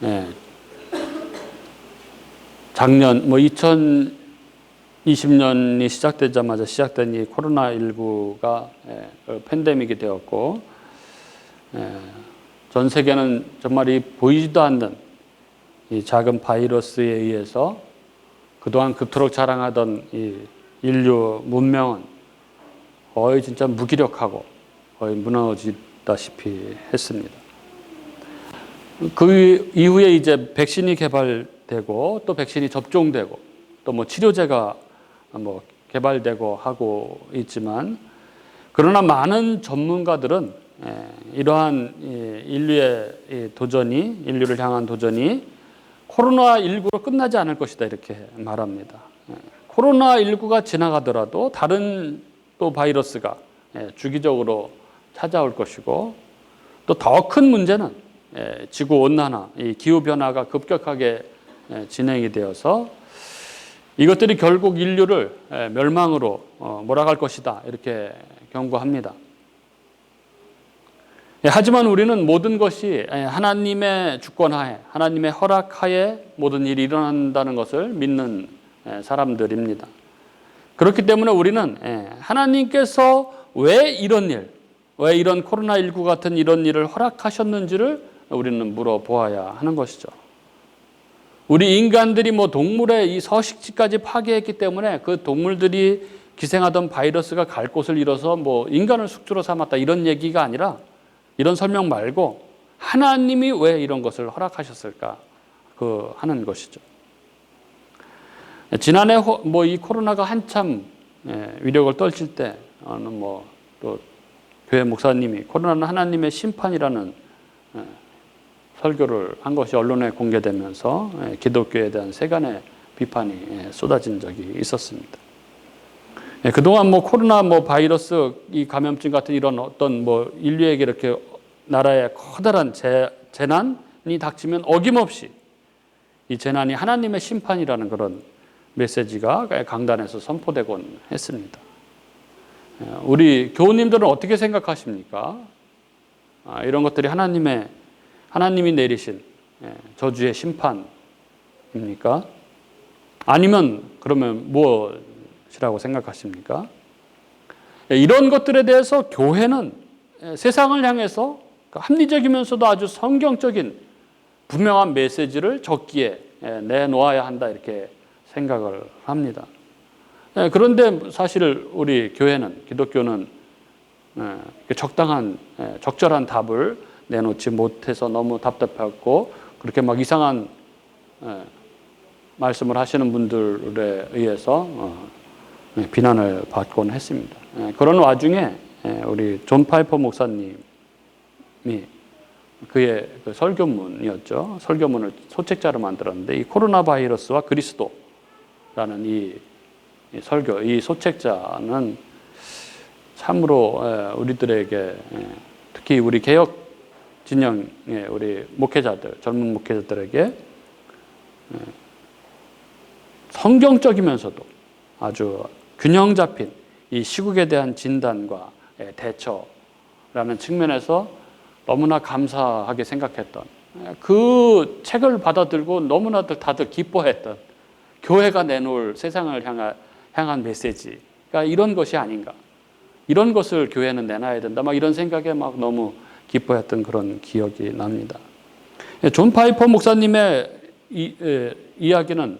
예, 작년 2020년이 시작되자마자 시작된 이 코로나19가 팬데믹이 되었고, 전 세계는 정말 이 보이지도 않는 이 작은 바이러스에 의해서 그동안 그토록 자랑하던 이 인류 문명은 거의 진짜 무기력하고 거의 무너지다시피 했습니다. 그 이후에 이제 백신이 개발되고 또 백신이 접종되고 또 치료제가 개발되고 하고 있지만, 그러나 많은 전문가들은 이러한 인류의 도전이, 인류를 향한 도전이 코로나19로 끝나지 않을 것이다, 이렇게 말합니다. 코로나19가 지나가더라도 다른 또 바이러스가 주기적으로 찾아올 것이고, 또 더 큰 문제는 지구온난화, 이 기후변화가 급격하게 진행이 되어서 이것들이 결국 인류를 멸망으로 몰아갈 것이다, 이렇게 경고합니다. 하지만 우리는 모든 것이 하나님의 주권하에, 하나님의 허락하에 모든 일이 일어난다는 것을 믿는 사람들입니다. 그렇기 때문에 우리는 하나님께서 왜 이런 일, 왜 이런 코로나19 같은 이런 일을 허락하셨는지를 우리는 물어보아야 하는 것이죠. 우리 인간들이 동물의 이 서식지까지 파괴했기 때문에 그 동물들이 기생하던 바이러스가 갈 곳을 잃어서 인간을 숙주로 삼았다, 이런 얘기가 아니라, 이런 설명 말고 하나님이 왜 이런 것을 허락하셨을까 하는 것이죠. 지난해 이 코로나가 한참 위력을 떨칠 때 어느 또 교회 목사님이 코로나는 하나님의 심판이라는 설교를 한 것이 언론에 공개되면서 기독교에 대한 세간의 비판이 쏟아진 적이 있었습니다. 그동안 코로나 바이러스 이 감염증 같은 이런 어떤 인류에게 이렇게 나라의 커다란 재난이 닥치면 어김없이 이 재난이 하나님의 심판이라는 그런 메시지가 강단에서 선포되곤 했습니다. 우리 교우님들은 어떻게 생각하십니까? 이런 것들이 하나님이 내리신 저주의 심판입니까? 아니면 그러면 무엇이라고 생각하십니까? 이런 것들에 대해서 교회는 세상을 향해서 합리적이면서도 아주 성경적인 분명한 메시지를 적기에 내놓아야 한다, 이렇게 생각을 합니다. 그런데 사실 우리 교회는, 기독교는 적절한 답을 내놓지 못해서 너무 답답했고, 그렇게 이상한 말씀을 하시는 분들에 의해서 비난을 받곤 했습니다. 그런 와중에 우리 존 파이퍼 목사님이 그의 설교문이었죠. 설교문을 소책자로 만들었는데, 이 코로나 바이러스와 그리스도라는 이 설교, 이 소책자는 참으로 우리들에게, 특히 우리 개혁 진영의 우리 목회자들, 젊은 목회자들에게 성경적이면서도 아주 균형 잡힌 이 시국에 대한 진단과 대처라는 측면에서 너무나 감사하게 생각했던, 그 책을 받아들고 너무나들 다들 기뻐했던 교회가 내놓을 세상을 향한 메시지가 이런 것이 아닌가, 이런 것을 교회는 내놔야 된다, 이런 생각에 너무 기뻐했던 그런 기억이 납니다. 존 파이퍼 목사님의 이야기는,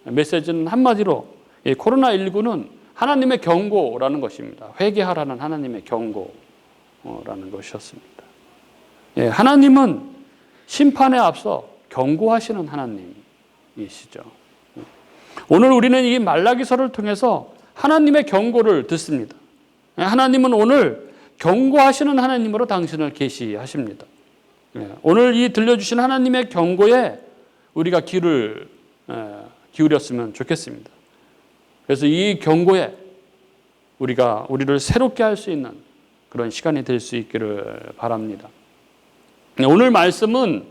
메시지는 한마디로 코로나19는 하나님의 경고라는 것입니다. 회개하라는 하나님의 경고라는 것이었습니다. 하나님은 심판에 앞서 경고하시는 하나님이시죠. 오늘 우리는 이 말라기서를 통해서 하나님의 경고를 듣습니다. 하나님은 오늘 경고하시는 하나님으로 당신을 계시하십니다. 오늘 이 들려주신 하나님의 경고에 우리가 귀를 기울였으면 좋겠습니다. 그래서 이 경고에 우리를 새롭게 할 수 있는 그런 시간이 될 수 있기를 바랍니다. 오늘 말씀은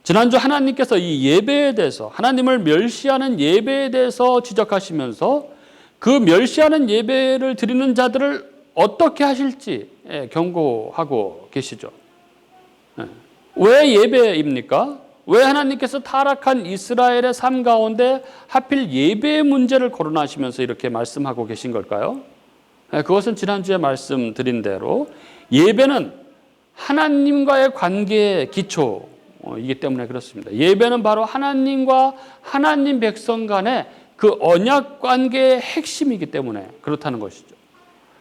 지난주 하나님께서 이 예배에 대해서, 하나님을 멸시하는 예배에 대해서 지적하시면서 그 멸시하는 예배를 드리는 자들을 어떻게 하실지 경고하고 계시죠. 왜 예배입니까? 왜 하나님께서 타락한 이스라엘의 삶 가운데 하필 예배의 문제를 거론하시면서 이렇게 말씀하고 계신 걸까요? 그것은 지난주에 말씀드린 대로 예배는 하나님과의 관계의 기초이기 때문에 그렇습니다. 예배는 바로 하나님과 하나님 백성 간의 그 언약 관계의 핵심이기 때문에 그렇다는 것이죠.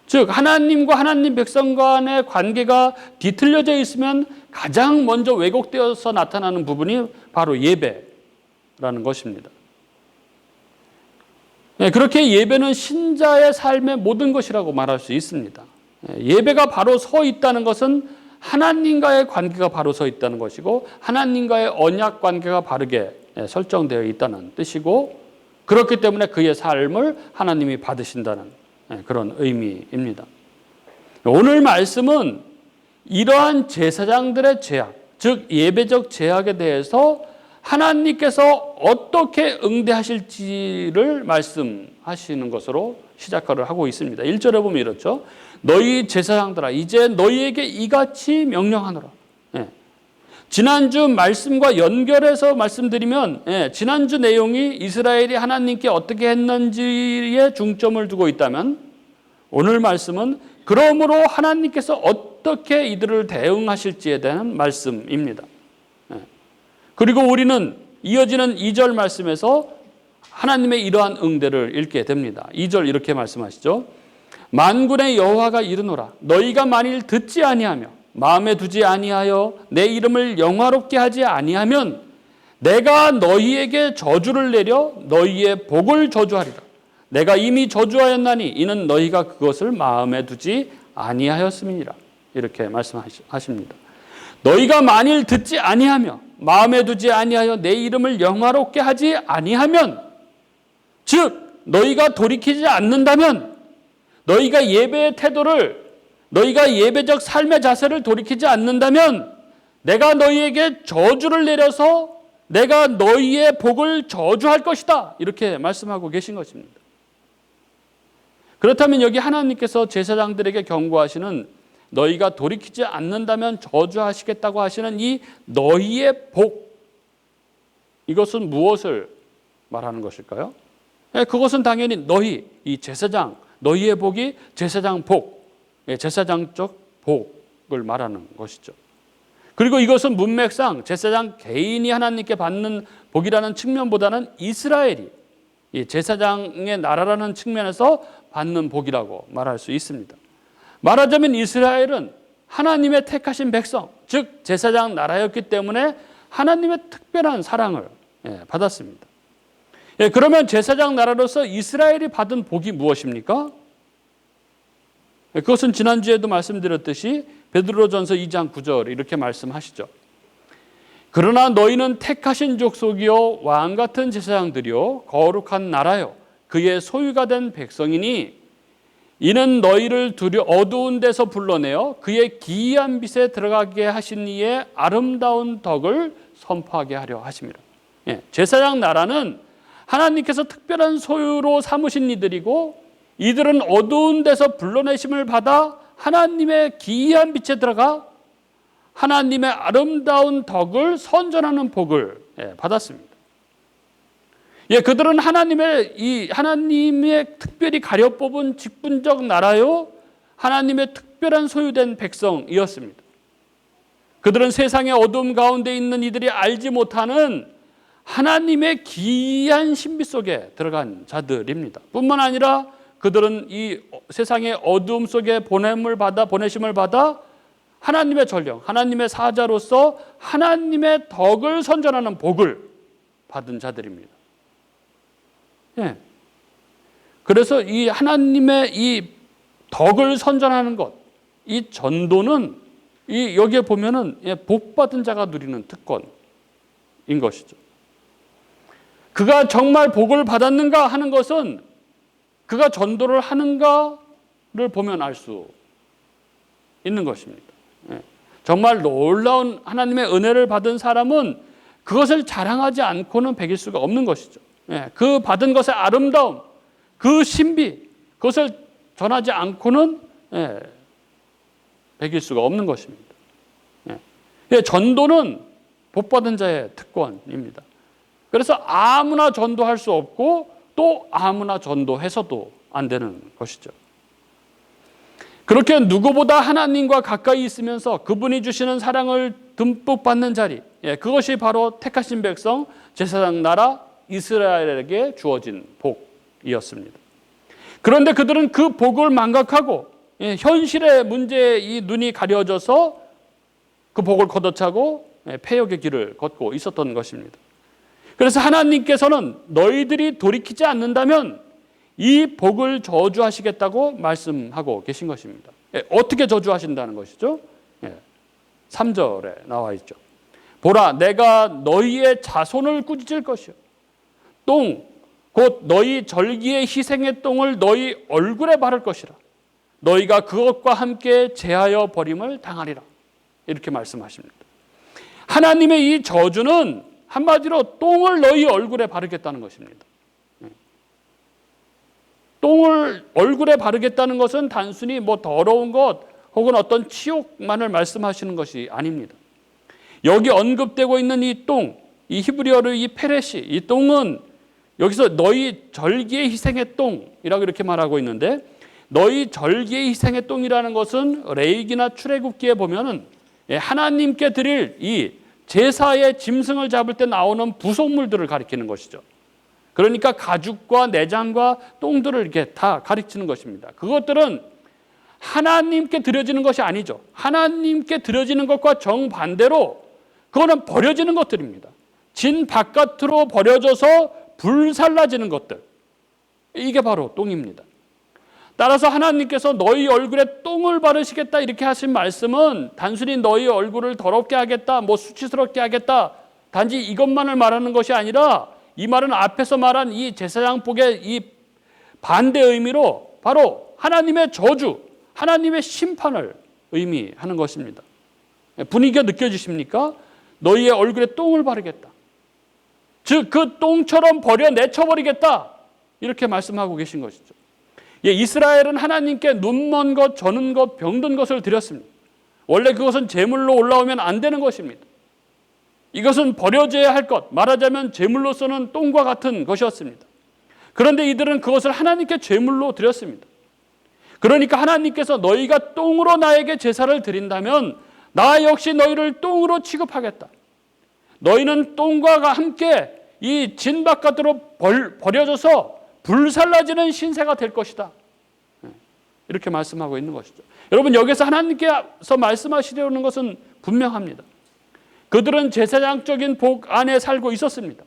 즉 하나님과 하나님 백성 간의 관계가 뒤틀려져 있으면 가장 먼저 왜곡되어서 나타나는 부분이 바로 예배라는 것입니다. 그렇게 예배는 신자의 삶의 모든 것이라고 말할 수 있습니다. 예배가 바로 서 있다는 것은 하나님과의 관계가 바로 서 있다는 것이고 하나님과의 언약 관계가 바르게 설정되어 있다는 뜻이고 그렇기 때문에 그의 삶을 하나님이 받으신다는 그런 의미입니다. 오늘 말씀은 이러한 제사장들의 죄악, 즉 예배적 죄악에 대해서 하나님께서 어떻게 응대하실지를 말씀하시는 것으로 시작을 하고 있습니다. 1절에 보면 이렇죠. 너희 제사장들아 이제 너희에게 이같이 명령하노라. 지난주 말씀과 연결해서 말씀드리면 지난주 내용이 이스라엘이 하나님께 어떻게 했는지에 중점을 두고 있다면 오늘 말씀은 그러므로 하나님께서 어떻게 이들을 대응하실지에 대한 말씀입니다. 그리고 우리는 이어지는 2절 말씀에서 하나님의 이러한 응대를 읽게 됩니다. 2절 이렇게 말씀하시죠. 만군의 여호와가 이르노라 너희가 만일 듣지 아니하며 마음에 두지 아니하여 내 이름을 영화롭게 하지 아니하면 내가 너희에게 저주를 내려 너희의 복을 저주하리라. 내가 이미 저주하였나니 이는 너희가 그것을 마음에 두지 아니하였음이니라. 이렇게 말씀하십니다. 너희가 만일 듣지 아니하며 마음에 두지 아니하여 내 이름을 영화롭게 하지 아니하면 즉 너희가 돌이키지 않는다면 너희가 예배의 태도를 너희가 예배적 삶의 자세를 돌이키지 않는다면 내가 너희에게 저주를 내려서 내가 너희의 복을 저주할 것이다. 이렇게 말씀하고 계신 것입니다. 그렇다면 여기 하나님께서 제사장들에게 경고하시는 너희가 돌이키지 않는다면 저주하시겠다고 하시는 이 너희의 복 이것은 무엇을 말하는 것일까요? 그것은 당연히 너희 이 제사장 너희의 복이 제사장 복 제사장적 복을 말하는 것이죠. 그리고 이것은 문맥상 제사장 개인이 하나님께 받는 복이라는 측면보다는 이스라엘이 제사장의 나라라는 측면에서 받는 복이라고 말할 수 있습니다. 말하자면 이스라엘은 하나님의 택하신 백성, 즉 제사장 나라였기 때문에 하나님의 특별한 사랑을 받았습니다. 그러면 제사장 나라로서 이스라엘이 받은 복이 무엇입니까? 그것은 지난주에도 말씀드렸듯이 베드로전서 2장 9절 이렇게 말씀하시죠. 그러나 너희는 택하신 족속이요 왕같은 제사장들이요 거룩한 나라요 그의 소유가 된 백성이니 이는 너희를 어두운 데서 불러내어 그의 기이한 빛에 들어가게 하신 이의 아름다운 덕을 선포하게 하려 하심이라. 제사장 나라는 하나님께서 특별한 소유로 삼으신 이들이고 이들은 어두운 데서 불러내심을 받아 하나님의 기이한 빛에 들어가 하나님의 아름다운 덕을 선전하는 복을 받았습니다. 그들은 하나님의 특별히 가려 뽑은 직분적 나라요 하나님의 특별한 소유된 백성이었습니다. 그들은 세상의 어둠 가운데 있는 이들이 알지 못하는 하나님의 기이한 신비 속에 들어간 자들입니다. 뿐만 아니라 그들은 이 세상의 어두움 속에 보내심을 받아 하나님의 전령, 하나님의 사자로서 하나님의 덕을 선전하는 복을 받은 자들입니다. 그래서 이 하나님의 이 덕을 선전하는 것, 이 전도는 여기에 보면은 복 받은 자가 누리는 특권인 것이죠. 그가 정말 복을 받았는가 하는 것은 그가 전도를 하는가를 보면 알 수 있는 것입니다. 정말 놀라운 하나님의 은혜를 받은 사람은 그것을 자랑하지 않고는 배길 수가 없는 것이죠. 그 받은 것의 아름다움, 그 신비, 그것을 전하지 않고는 배길 수가 없는 것입니다. 전도는 복받은 자의 특권입니다. 그래서 아무나 전도할 수 없고 또 아무나 전도해서도 안 되는 것이죠. 그렇게 누구보다 하나님과 가까이 있으면서 그분이 주시는 사랑을 듬뿍 받는 자리, 그것이 바로 택하신 백성 제사장 나라 이스라엘에게 주어진 복이었습니다. 그런데 그들은 그 복을 망각하고 현실의 문제에 이 눈이 가려져서 그 복을 걷어차고 패역의 길을 걷고 있었던 것입니다. 그래서 하나님께서는 너희들이 돌이키지 않는다면 이 복을 저주하시겠다고 말씀하고 계신 것입니다. 어떻게 저주하신다는 것이죠? 3절에 나와 있죠. 보라, 내가 너희의 자손을 꾸짖을 것이요. 똥, 곧 너희 절기의 희생의 똥을 너희 얼굴에 바를 것이라. 너희가 그것과 함께 제하여 버림을 당하리라. 이렇게 말씀하십니다. 하나님의 이 저주는 한마디로 똥을 너희 얼굴에 바르겠다는 것입니다. 똥을 얼굴에 바르겠다는 것은 단순히 더러운 것 혹은 어떤 치욕만을 말씀하시는 것이 아닙니다. 여기 언급되고 있는 이 똥, 이 히브리어로 이 페레시, 이 똥은 여기서 너희 절기의 희생의 똥이라고 이렇게 말하고 있는데, 너희 절기의 희생의 똥이라는 것은 레위기나 출애굽기에 보면은 하나님께 드릴 이 제사의 짐승을 잡을 때 나오는 부속물들을 가리키는 것이죠. 그러니까 가죽과 내장과 똥들을 이렇게 다 가리키는 것입니다. 그것들은 하나님께 드려지는 것이 아니죠. 하나님께 드려지는 것과 정반대로 그거는 버려지는 것들입니다. 진 바깥으로 버려져서 불살라지는 것들. 이게 바로 똥입니다. 따라서 하나님께서 너희 얼굴에 똥을 바르시겠다 이렇게 하신 말씀은 단순히 너희 얼굴을 더럽게 하겠다, 수치스럽게 하겠다, 단지 이것만을 말하는 것이 아니라 이 말은 앞에서 말한 이 제사장복의 이 반대 의미로 바로 하나님의 저주, 하나님의 심판을 의미하는 것입니다. 분위기가 느껴지십니까? 너희의 얼굴에 똥을 바르겠다. 즉 그 똥처럼 내쳐버리겠다. 이렇게 말씀하고 계신 것이죠. 이스라엘은 하나님께 눈먼 것, 저는 것, 병든 것을 드렸습니다. 원래 그것은 제물로 올라오면 안 되는 것입니다. 이것은 버려져야 할 것, 말하자면 제물로서는 똥과 같은 것이었습니다. 그런데 이들은 그것을 하나님께 제물로 드렸습니다. 그러니까 하나님께서 너희가 똥으로 나에게 제사를 드린다면 나 역시 너희를 똥으로 취급하겠다. 너희는 똥과 함께 이 진 바깥으로 버려져서 불살라지는 신세가 될 것이다. 이렇게 말씀하고 있는 것이죠. 여러분, 여기서 하나님께서 말씀하시려는 것은 분명합니다. 그들은 제사장적인 복 안에 살고 있었습니다.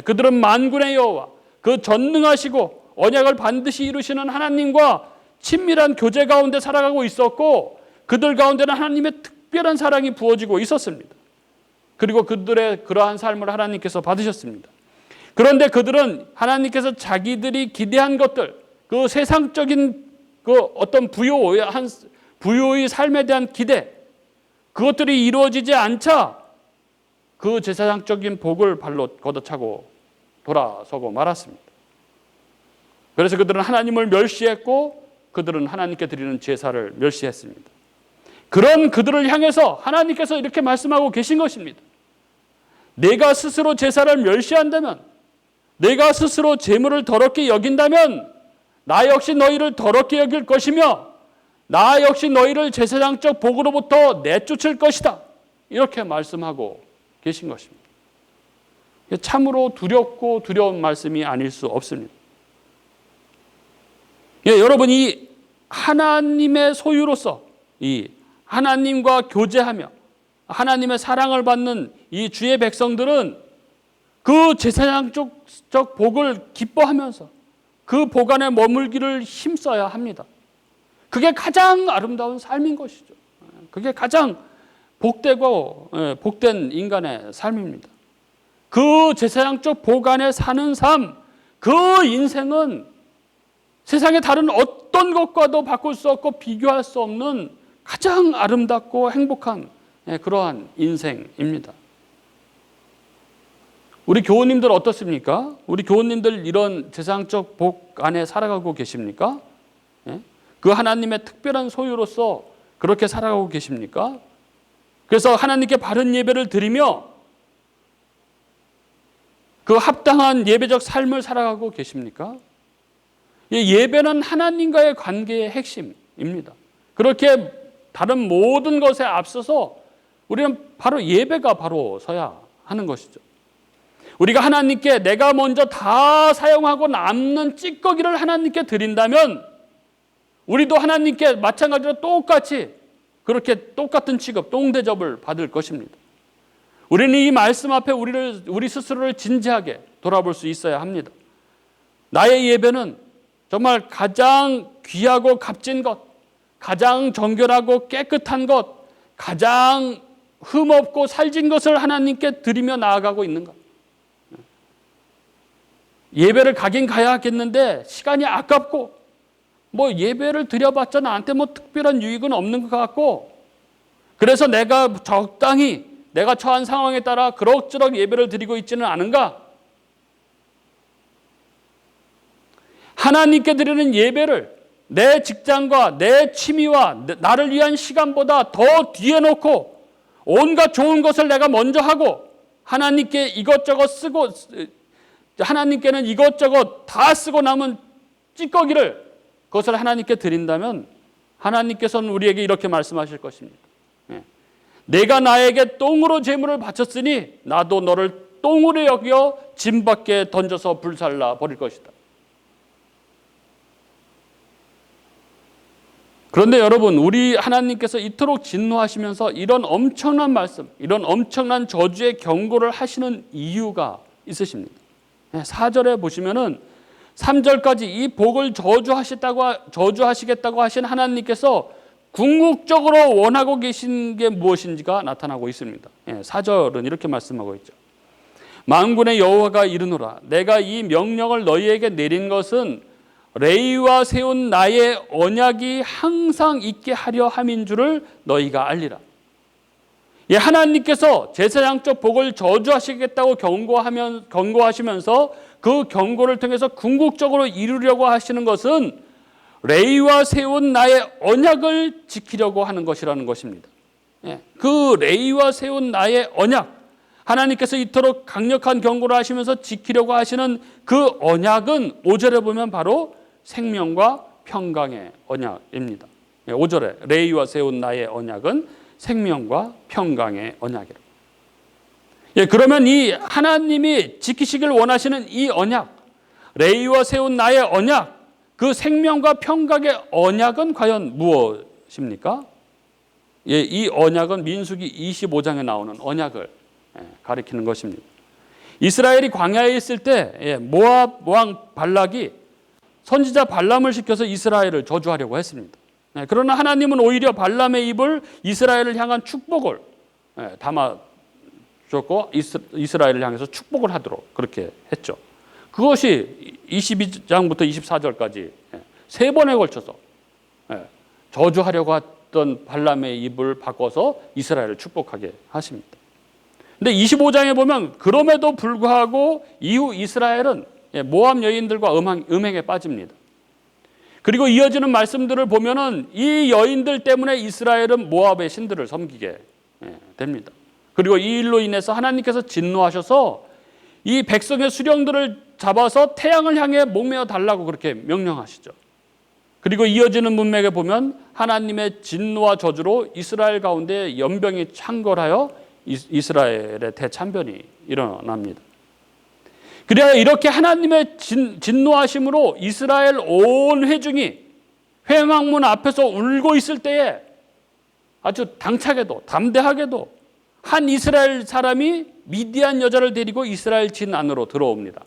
그들은 만군의 여호와, 그 전능하시고 언약을 반드시 이루시는 하나님과 친밀한 교제 가운데 살아가고 있었고, 그들 가운데는 하나님의 특별한 사랑이 부어지고 있었습니다. 그리고 그들의 그러한 삶을 하나님께서 받으셨습니다. 그런데 그들은 하나님께서 자기들이 기대한 것들, 그 세상적인 그 어떤 부요의 삶에 대한 기대, 그것들이 이루어지지 않자 그 제사장적인 복을 발로 걷어차고 돌아서고 말았습니다. 그래서 그들은 하나님을 멸시했고 그들은 하나님께 드리는 제사를 멸시했습니다. 그런 그들을 향해서 하나님께서 이렇게 말씀하고 계신 것입니다. 내가 스스로 제사를 멸시한다면, 내가 스스로 제물을 더럽게 여긴다면 나 역시 너희를 더럽게 여길 것이며 나 역시 너희를 제사장적 복으로부터 내쫓을 것이다. 이렇게 말씀하고 계신 것입니다. 참으로 두렵고 두려운 말씀이 아닐 수 없습니다. 여러분이 하나님의 소유로서 이 하나님과 교제하며 하나님의 사랑을 받는 이 주의 백성들은 그 제사장적 복을 기뻐하면서 그 복 안에 머물기를 힘써야 합니다. 그게 가장 아름다운 삶인 것이죠. 그게 가장 복되고 복된 인간의 삶입니다. 그 제사장적 복 안에 사는 삶, 그 인생은 세상의 다른 어떤 것과도 바꿀 수 없고 비교할 수 없는 가장 아름답고 행복한 그러한 인생입니다. 우리 교우님들 어떻습니까? 우리 교우님들 이런 제사장적 복 안에 살아가고 계십니까? 그 하나님의 특별한 소유로서 그렇게 살아가고 계십니까? 그래서 하나님께 바른 예배를 드리며 그 합당한 예배적 삶을 살아가고 계십니까? 예배는 하나님과의 관계의 핵심입니다. 그렇게 다른 모든 것에 앞서서 우리는 바로 예배가 바로 서야 하는 것이죠. 우리가 하나님께 내가 먼저 다 사용하고 남는 찌꺼기를 하나님께 드린다면 우리도 하나님께 마찬가지로 똑같이 그렇게 똑같은 취급, 똥대접을 받을 것입니다. 우리는 이 말씀 앞에 우리 스스로를 진지하게 돌아볼 수 있어야 합니다. 나의 예배는 정말 가장 귀하고 값진 것, 가장 정결하고 깨끗한 것, 가장 흠없고 살진 것을 하나님께 드리며 나아가고 있는가? 예배를 가긴 가야겠는데 시간이 아깝고 예배를 드려봤자 나한테 특별한 유익은 없는 것 같고 그래서 내가 적당히 내가 처한 상황에 따라 그럭저럭 예배를 드리고 있지는 않은가? 하나님께 드리는 예배를 내 직장과 내 취미와 나를 위한 시간보다 더 뒤에 놓고 온갖 좋은 것을 내가 먼저 하고 하나님께 이것저것 쓰고 하나님께는 이것저것 다 쓰고 남은 찌꺼기를 그것을 하나님께 드린다면 하나님께서는 우리에게 이렇게 말씀하실 것입니다. 내가 나에게 똥으로 제물을 바쳤으니 나도 너를 똥으로 여겨 짐 밖에 던져서 불살라 버릴 것이다. 그런데 여러분, 우리 하나님께서 이토록 진노하시면서 이런 엄청난 말씀, 이런 엄청난 저주의 경고를 하시는 이유가 있으십니다. 4절에 보시면은 3절까지 이 복을 저주하시겠다고 하신 하나님께서 궁극적으로 원하고 계신 게 무엇인지가 나타나고 있습니다. 4절은 이렇게 말씀하고 있죠. 만군의 여호와가 이르노라 내가 이 명령을 너희에게 내린 것은 레위와 세운 나의 언약이 항상 있게 하려 함인 줄을 너희가 알리라. 하나님께서 제사장적 복을 저주하시겠다고 경고하시면서 그 경고를 통해서 궁극적으로 이루려고 하시는 것은 레위와 세운 나의 언약을 지키려고 하는 것이라는 것입니다. 그 레위와 세운 나의 언약, 하나님께서 이토록 강력한 경고를 하시면서 지키려고 하시는 그 언약은 5절에 보면 바로 생명과 평강의 언약입니다. 5절에 레위와 세운 나의 언약은 생명과 평강의 언약이라. 그러면 이 하나님이 지키시길 원하시는 이 언약, 레위와 세운 나의 언약, 그 생명과 평강의 언약은 과연 무엇입니까? 이 언약은 민수기 25장에 나오는 언약을 가리키는 것입니다. 이스라엘이 광야에 있을 때 모압 왕 발락이 선지자 발람을 시켜서 이스라엘을 저주하려고 했습니다. 그러나 하나님은 오히려 발람의 입을 이스라엘을 향한 축복을 담아줬고 이스라엘을 향해서 축복을 하도록 그렇게 했죠. 그것이 22장부터 24절까지 3번에 걸쳐서 저주하려고 했던 발람의 입을 바꿔서 이스라엘을 축복하게 하십니다. 근데 25장에 보면 그럼에도 불구하고 이후 이스라엘은 모압 여인들과 음행에 빠집니다. 그리고 이어지는 말씀들을 보면은 이 여인들 때문에 이스라엘은 모압의 신들을 섬기게 됩니다. 그리고 이 일로 인해서 하나님께서 진노하셔서 이 백성의 수령들을 잡아서 태양을 향해 목매어 달라고 그렇게 명령하시죠. 그리고 이어지는 문맥에 보면 하나님의 진노와 저주로 이스라엘 가운데 연병이 창궐하여 이스라엘의 대참변이 일어납니다. 그래야 이렇게 하나님의 진노하심으로 이스라엘 온 회중이 회막문 앞에서 울고 있을 때에 아주 당차게도 담대하게도 한 이스라엘 사람이 미디안 여자를 데리고 이스라엘 진 안으로 들어옵니다.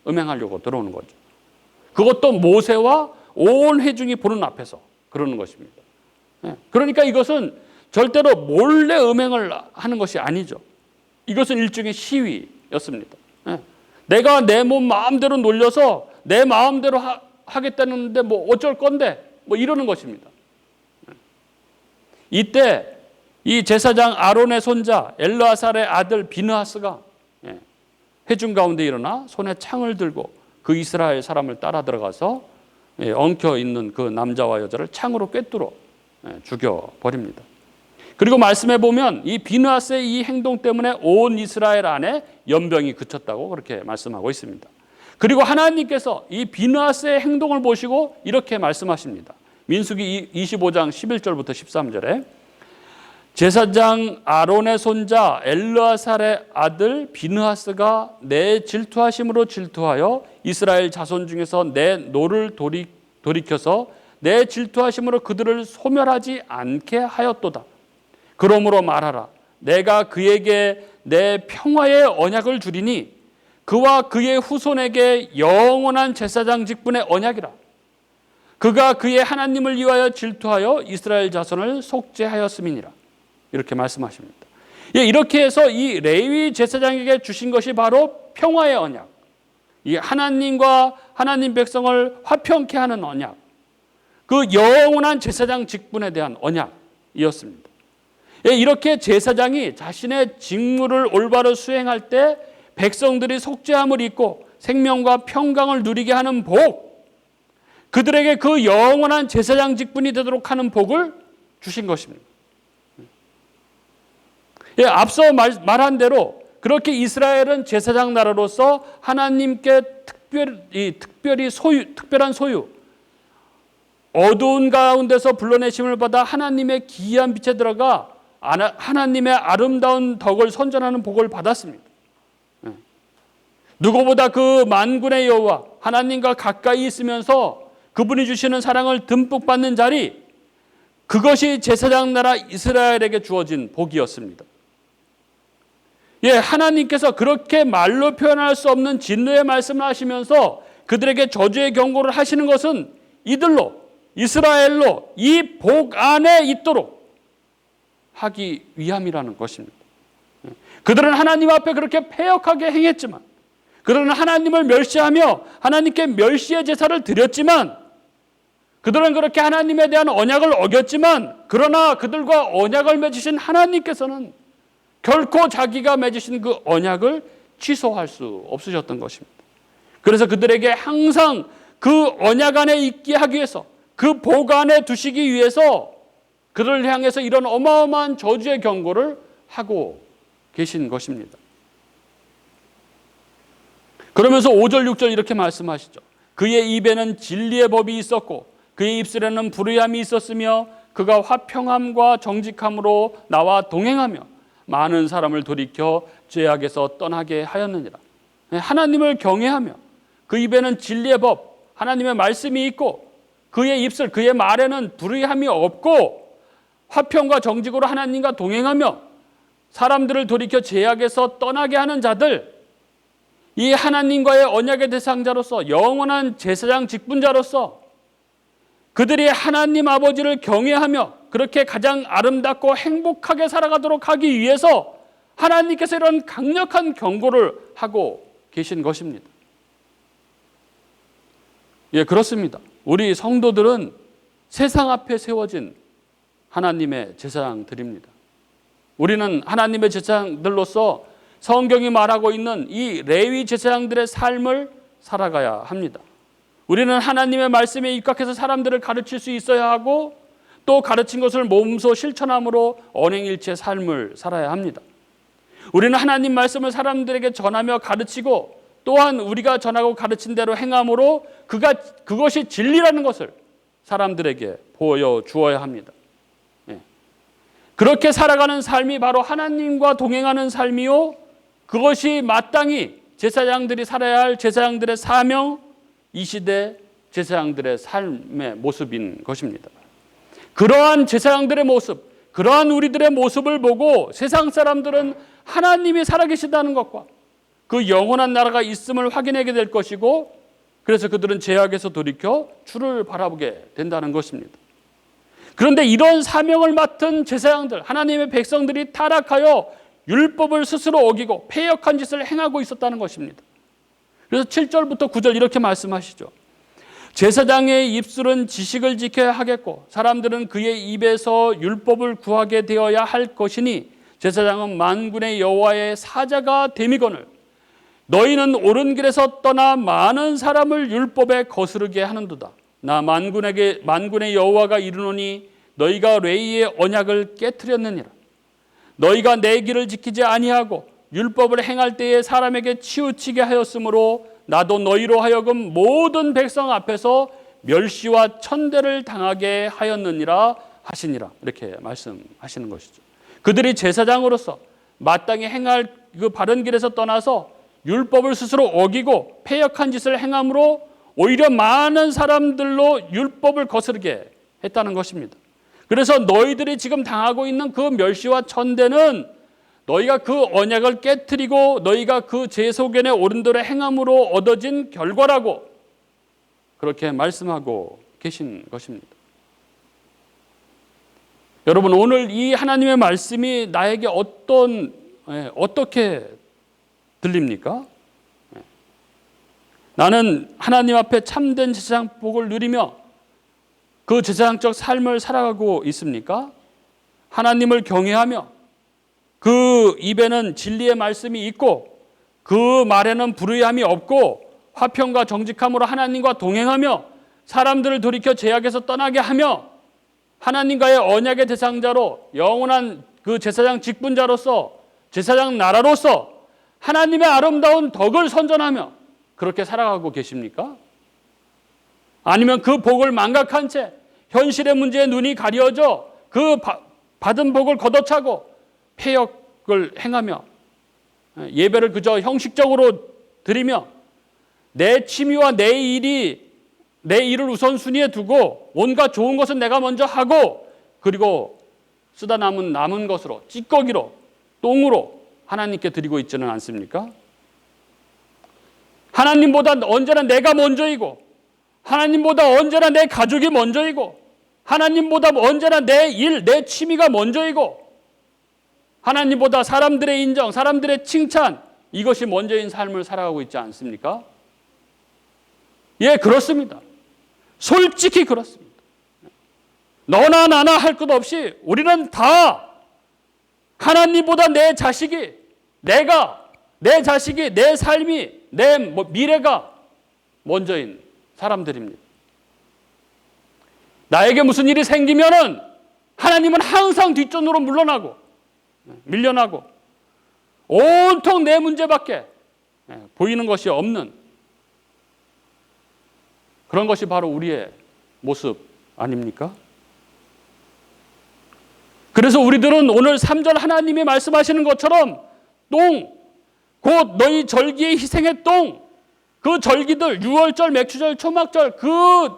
음행하려고 들어오는 거죠. 그것도 모세와 온 회중이 보는 앞에서 그러는 것입니다. 그러니까 이것은 절대로 몰래 음행을 하는 것이 아니죠. 이것은 일종의 시위였습니다. 내가 내 몸 마음대로 놀려서 내 마음대로 하겠다는데 어쩔 건데 이러는 것입니다. 이때 이 제사장 아론의 손자 엘르아살의 아들 비느하스가 회중 가운데 일어나 손에 창을 들고 그 이스라엘 사람을 따라 들어가서 엉켜 있는 그 남자와 여자를 창으로 꿰뚫어 죽여버립니다. 그리고 말씀해 보면 이 비느하스의 이 행동 때문에 온 이스라엘 안에 연병이 그쳤다고 그렇게 말씀하고 있습니다. 그리고 하나님께서 이 비느하스의 행동을 보시고 이렇게 말씀하십니다. 민수기 25장 11절부터 13절에 제사장 아론의 손자 엘르아살의 아들 비느하스가 내 질투하심으로 질투하여 이스라엘 자손 중에서 내 노를 돌이켜서 내 질투하심으로 그들을 소멸하지 않게 하였도다. 그러므로 말하라. 내가 그에게 내 평화의 언약을 주리니 그와 그의 후손에게 영원한 제사장 직분의 언약이라. 그가 그의 하나님을 위하여 질투하여 이스라엘 자손을 속죄하였음이니라. 이렇게 말씀하십니다. 이렇게 해서 이 레위 제사장에게 주신 것이 바로 평화의 언약, 이 하나님과 하나님 백성을 화평케 하는 언약, 그 영원한 제사장 직분에 대한 언약이었습니다. 이렇게 제사장이 자신의 직무를 올바로 수행할 때 백성들이 속죄함을 입고 생명과 평강을 누리게 하는 복, 그들에게 그 영원한 제사장 직분이 되도록 하는 복을 주신 것입니다. 앞서 말한 대로 그렇게 이스라엘은 제사장 나라로서 하나님께 특별한 소유, 어두운 가운데서 불러내심을 받아 하나님의 기이한 빛에 들어가 하나님의 아름다운 덕을 선전하는 복을 받았습니다. 누구보다 그 만군의 여호와 하나님과 가까이 있으면서 그분이 주시는 사랑을 듬뿍 받는 자리, 그것이 제사장 나라 이스라엘에게 주어진 복이었습니다. 하나님께서 그렇게 말로 표현할 수 없는 진노의 말씀을 하시면서 그들에게 저주의 경고를 하시는 것은 이들로, 이스라엘로 이 복 안에 있도록 하기 위함이라는 것입니다. 그들은 하나님 앞에 그렇게 패역하게 행했지만, 그들은 하나님을 멸시하며 하나님께 멸시의 제사를 드렸지만, 그들은 그렇게 하나님에 대한 언약을 어겼지만, 그러나 그들과 언약을 맺으신 하나님께서는 결코 자기가 맺으신 그 언약을 취소할 수 없으셨던 것입니다. 그래서 그들에게 항상 그 언약 안에 있게 하기 위해서, 그 복 안에 두시기 위해서 그들을 향해서 이런 어마어마한 저주의 경고를 하고 계신 것입니다. 그러면서 5절 6절 이렇게 말씀하시죠. 그의 입에는 진리의 법이 있었고 그의 입술에는 불의함이 있었으며 그가 화평함과 정직함으로 나와 동행하며 많은 사람을 돌이켜 죄악에서 떠나게 하였느니라. 하나님을 경외하며 그 입에는 진리의 법, 하나님의 말씀이 있고 그의 입술, 그의 말에는 불의함이 없고 화평과 정직으로 하나님과 동행하며 사람들을 돌이켜 죄악에서 떠나게 하는 자들, 이 하나님과의 언약의 대상자로서 영원한 제사장 직분자로서 그들이 하나님 아버지를 경외하며 그렇게 가장 아름답고 행복하게 살아가도록 하기 위해서 하나님께서 이런 강력한 경고를 하고 계신 것입니다. 그렇습니다. 우리 성도들은 세상 앞에 세워진 하나님의 제사장들입니다. 우리는 하나님의 제사장들로서 성경이 말하고 있는 이 레위 제사장들의 삶을 살아가야 합니다. 우리는 하나님의 말씀에 입각해서 사람들을 가르칠 수 있어야 하고 또 가르친 것을 몸소 실천함으로 언행일체 삶을 살아야 합니다. 우리는 하나님 말씀을 사람들에게 전하며 가르치고 또한 우리가 전하고 가르친 대로 행함으로 그것이 진리라는 것을 사람들에게 보여주어야 합니다. 그렇게 살아가는 삶이 바로 하나님과 동행하는 삶이요, 그것이 마땅히 제사장들이 살아야 할 제사장들의 사명, 이 시대 제사장들의 삶의 모습인 것입니다. 그러한 제사장들의 모습, 그러한 우리들의 모습을 보고 세상 사람들은 하나님이 살아계시다는 것과 그 영원한 나라가 있음을 확인하게 될 것이고, 그래서 그들은 죄악에서 돌이켜 주를 바라보게 된다는 것입니다. 그런데 이런 사명을 맡은 제사장들, 하나님의 백성들이 타락하여 율법을 스스로 어기고 패역한 짓을 행하고 있었다는 것입니다. 그래서 7절부터 9절 이렇게 말씀하시죠. 제사장의 입술은 지식을 지켜야 하겠고 사람들은 그의 입에서 율법을 구하게 되어야 할 것이니 제사장은 만군의 여호와의 사자가 됨이거늘 너희는 옳은 길에서 떠나 많은 사람을 율법에 거스르게 하는도다. 나 만군의 여호와가 이르노니 너희가 레위의 언약을 깨뜨렸느니라. 너희가 내 길을 지키지 아니하고 율법을 행할 때에 사람에게 치우치게 하였으므로 나도 너희로 하여금 모든 백성 앞에서 멸시와 천대를 당하게 하였느니라 하시니라. 이렇게 말씀하시는 것이죠. 그들이 제사장으로서 마땅히 행할 그 바른 길에서 떠나서 율법을 스스로 어기고 패역한 짓을 행함으로 오히려 많은 사람들로 율법을 거스르게 했다는 것입니다. 그래서 너희들이 지금 당하고 있는 그 멸시와 천대는 너희가 그 언약을 깨뜨리고 너희가 그 제소견에 옳은 대로 행함으로 얻어진 결과라고 그렇게 말씀하고 계신 것입니다. 여러분, 오늘 이 하나님의 말씀이 나에게 어떻게 들립니까? 나는 하나님 앞에 참된 제사장 복을 누리며 그 제사장적 삶을 살아가고 있습니까? 하나님을 경외하며 그 입에는 진리의 말씀이 있고 그 말에는 불의함이 없고 화평과 정직함으로 하나님과 동행하며 사람들을 돌이켜 죄악에서 떠나게 하며 하나님과의 언약의 대상자로 영원한 그 제사장 직분자로서 제사장 나라로서 하나님의 아름다운 덕을 선전하며 그렇게 살아가고 계십니까? 아니면 그 복을 망각한 채 현실의 문제에 눈이 가려져 그 받은 복을 걷어차고 패역을 행하며 예배를 그저 형식적으로 드리며 내 취미와 내 일을 우선순위에 두고 온갖 좋은 것은 내가 먼저 하고 그리고 쓰다 남은 것으로 찌꺼기로 똥으로 하나님께 드리고 있지는 않습니까? 하나님보다 언제나 내가 먼저이고 하나님보다 언제나 내 가족이 먼저이고 하나님보다 언제나 내 일, 내 취미가 먼저이고 하나님보다 사람들의 인정, 사람들의 칭찬 이것이 먼저인 삶을 살아가고 있지 않습니까? 예, 그렇습니다. 솔직히 그렇습니다. 너나 나나 할 것 없이 우리는 다 하나님보다 내 자식이, 내 자식이, 내 삶이, 내 미래가 먼저인 사람들입니다. 나에게 무슨 일이 생기면은 하나님은 항상 뒷전으로 밀려나고 온통 내 문제밖에 보이는 것이 없는 그런 것이 바로 우리의 모습 아닙니까? 그래서 우리들은 오늘 3절 하나님이 말씀하시는 것처럼 똥, 곧 너희 절기에 희생의 똥, 그 절기들, 유월절, 맥추절, 초막절, 그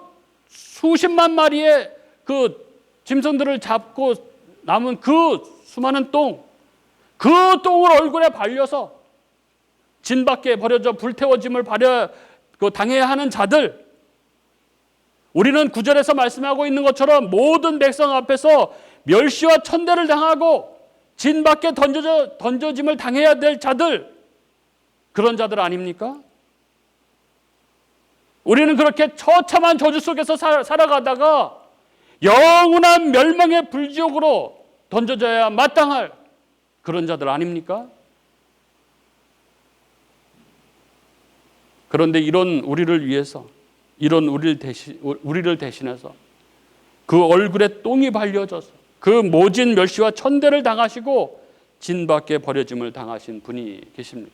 수십만 마리의 그 짐승들을 잡고 남은 그 수많은 똥, 그 똥을 얼굴에 발려서 진 밖에 버려져 불태워짐을 당해야 하는 자들, 우리는 9절에서 말씀하고 있는 것처럼 모든 백성 앞에서 멸시와 천대를 당하고 진 밖에 던져짐을 당해야 될 자들, 그런 자들 아닙니까? 우리는 그렇게 처참한 저주 속에서 살아가다가 영원한 멸망의 불지옥으로 던져져야 마땅할 그런 자들 아닙니까? 그런데 이런 우리를 위해서, 이런 우리를 대신해서 그 얼굴에 똥이 발려져서 그 모진 멸시와 천대를 당하시고 진 밖에 버려짐을 당하신 분이 계십니다.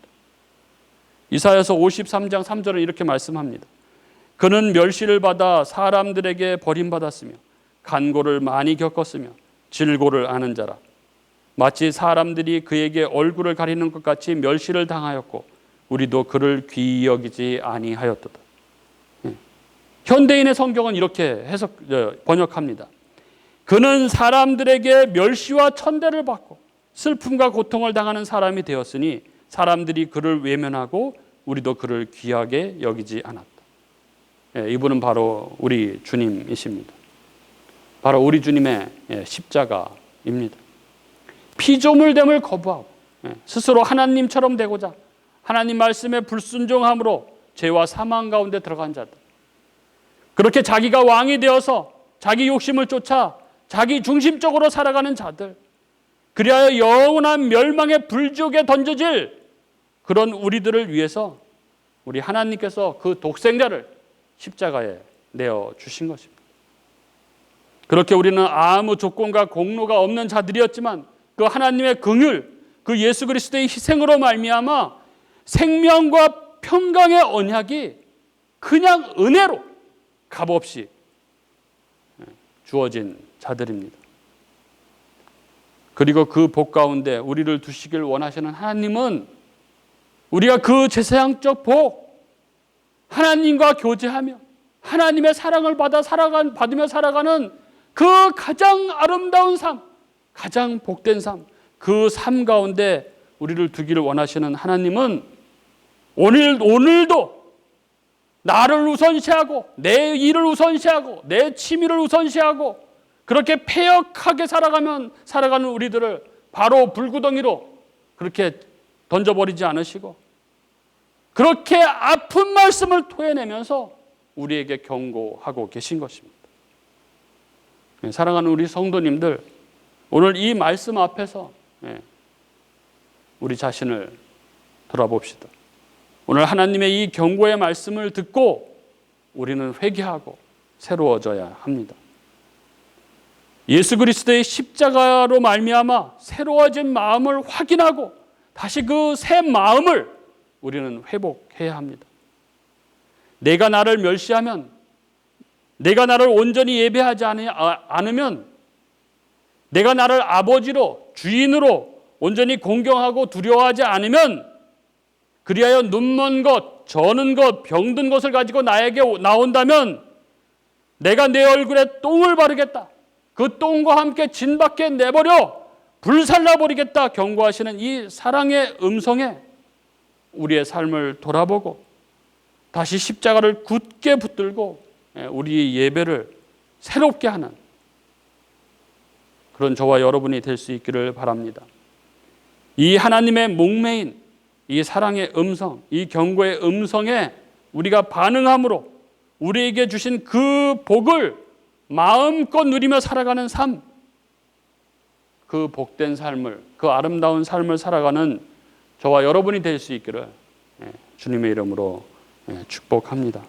이사야서 53장 3절은 이렇게 말씀합니다. 그는 멸시를 받아 사람들에게 버림받았으며 간고를 많이 겪었으며 질고를 아는 자라. 마치 사람들이 그에게 얼굴을 가리는 것 같이 멸시를 당하였고 우리도 그를 귀히 여기지 아니하였도다. 현대인의 성경은 이렇게 번역합니다. 그는 사람들에게 멸시와 천대를 받고 슬픔과 고통을 당하는 사람이 되었으니 사람들이 그를 외면하고 우리도 그를 귀하게 여기지 않았다. 이분은 바로 우리 주님이십니다. 바로 우리 주님의 십자가입니다. 피조물됨을 거부하고 스스로 하나님처럼 되고자 하나님 말씀에 불순종함으로 죄와 사망 가운데 들어간 자들, 그렇게 자기가 왕이 되어서 자기 욕심을 쫓아 자기 중심적으로 살아가는 자들, 그리하여 영원한 멸망의 불지옥에 던져질 그런 우리들을 위해서 우리 하나님께서 그 독생자를 십자가에 내어 주신 것입니다. 그렇게 우리는 아무 조건과 공로가 없는 자들이었지만 그 하나님의 긍휼, 그 예수 그리스도의 희생으로 말미암아 생명과 평강의 언약이 그냥 은혜로 값없이 주어진 자들입니다. 그리고 그 복 가운데 우리를 두시길 원하시는 하나님은 우리가 그 제사장적 복, 하나님과 교제하며 하나님의 사랑을 받으며 살아가는 그 가장 아름다운 삶, 가장 복된 삶, 그 삶 가운데 우리를 두기를 원하시는 하나님은 오늘도 나를 우선시하고 내 일을 우선시하고 내 취미를 우선시하고 그렇게 패역하게 살아가는 우리들을 바로 불구덩이로 그렇게 던져버리지 않으시고 그렇게 아픈 말씀을 토해내면서 우리에게 경고하고 계신 것입니다. 사랑하는 우리 성도님들, 오늘 이 말씀 앞에서 우리 자신을 돌아봅시다. 오늘 하나님의 이 경고의 말씀을 듣고 우리는 회개하고 새로워져야 합니다. 예수 그리스도의 십자가로 말미암아 새로워진 마음을 확인하고 다시 그 새 마음을 우리는 회복해야 합니다. 내가 나를 멸시하면, 내가 나를 온전히 예배하지 않으면, 내가 나를 아버지로 주인으로 온전히 공경하고 두려워하지 않으면 그리하여 눈먼 것, 저는 것, 병든 것을 가지고 나에게 나온다면 내가 내 얼굴에 똥을 바르겠다. 그 똥과 함께 진 밖에 내버려 불살라버리겠다 경고하시는 이 사랑의 음성에 우리의 삶을 돌아보고 다시 십자가를 굳게 붙들고 우리의 예배를 새롭게 하는 그런 저와 여러분이 될 수 있기를 바랍니다. 이 하나님의 목매인 이 사랑의 음성, 이 경고의 음성에 우리가 반응함으로 우리에게 주신 그 복을 마음껏 누리며 살아가는 삶, 그 복된 삶을, 그 아름다운 삶을 살아가는 저와 여러분이 될 수 있기를 주님의 이름으로 축복합니다.